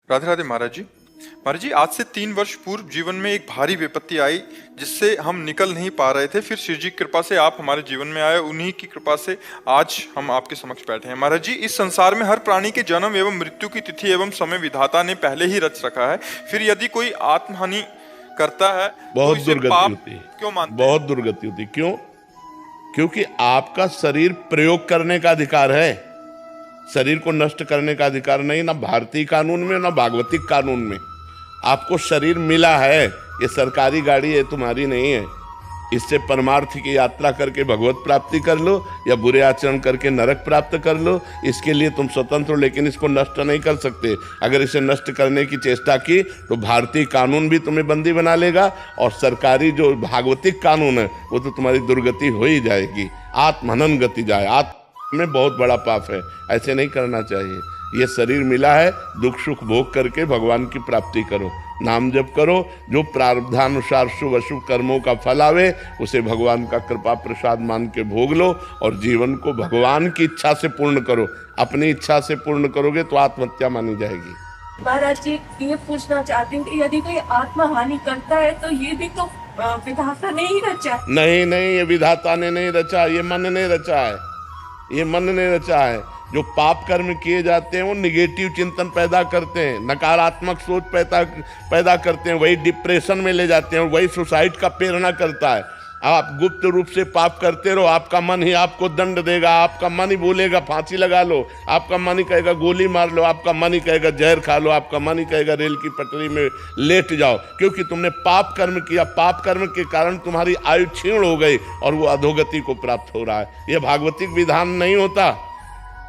राधे राधे महाराज जी। महाराज जी, आज से 3 वर्ष पूर्व जीवन में एक भारी विपत्ति आई जिससे हम निकल नहीं पा रहे थे। फिर शिव जी की कृपा से आप हमारे जीवन में आए, उन्हीं की कृपा से आज हम आपके समक्ष बैठे हैं। महाराज जी, इस संसार में हर प्राणी के जन्म एवं मृत्यु की तिथि एवं समय विधाता ने पहले ही रच रखा है। फिर यदि कोई आत्महानि करता है तो बहुत इसे दुर्गति पाप होती है, क्यों मानते हैं? बहुत दुर्गति होती है। क्यों? क्योंकि आपका शरीर प्रयोग करने का अधिकार है, शरीर को नष्ट करने का अधिकार नहीं, ना भारतीय कानून में ना भागवतिक कानून में। आपको शरीर मिला है, ये सरकारी गाड़ी है, तुम्हारी नहीं है। इससे परमार्थ की यात्रा करके भगवत प्राप्ति कर लो या बुरे आचरण करके नरक प्राप्त कर लो, इसके लिए तुम स्वतंत्र हो, लेकिन इसको नष्ट नहीं कर सकते। अगर इसे नष्ट करने की चेष्टा की तो भारतीय कानून भी तुम्हें बंदी बना लेगा और सरकारी जो भागवतिक कानून है वो तो तुम्हारी दुर्गति हो ही जाएगी। आत्महनन गति जाए, आत्म में बहुत बड़ा पाप है, ऐसे नहीं करना चाहिए। ये शरीर मिला है, दुख सुख भोग करके भगवान की प्राप्ति करो, नाम जप करो, जो प्रारब्धानुसार शुभ अशुभ कर्मों का फल आवे उसे भगवान का कृपा प्रसाद मान के भोग लो और जीवन को भगवान की इच्छा से पूर्ण करो। अपनी इच्छा से पूर्ण करोगे तो आत्महत्या मानी जाएगी। महाराज जी, ये पूछना चाहती हूँ कि यदि कोई आत्महानि करता है तो ये भी तो विधाता ने ही रचा। नहीं नहीं, ये विधाता ने नहीं रचा, ये मन ने रचा है, ये मन ने रचा है। जो पाप कर्म किए जाते हैं वो निगेटिव चिंतन पैदा करते हैं, नकारात्मक सोच पैदा करते हैं, वही डिप्रेशन में ले जाते हैं और वही सुसाइड का प्रेरणा करता है। आप गुप्त रूप से पाप करते रहो, आपका मन ही आपको दंड देगा, आपका मन ही बोलेगा फांसी लगा लो, आपका मन ही कहेगा गोली मार लो, आपका मन ही कहेगा जहर खा लो, आपका मन ही कहेगा रेल की पटरी में लेट जाओ, क्योंकि तुमने पाप कर्म किया। पाप कर्म के कारण तुम्हारी आयु क्षीण हो गई और वो अधोगति को प्राप्त हो रहा है। ये भागवतिक विधान नहीं होता,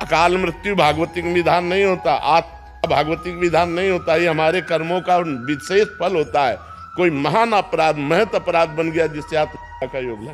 अकाल मृत्यु भागवतिक विधान नहीं होता, आत्मा भागवतिक विधान नहीं होता। ये हमारे कर्मों का विशेष फल होता है। कोई महान अपराध, महत अपराध बन गया जिससे आत्मा का योग लगा।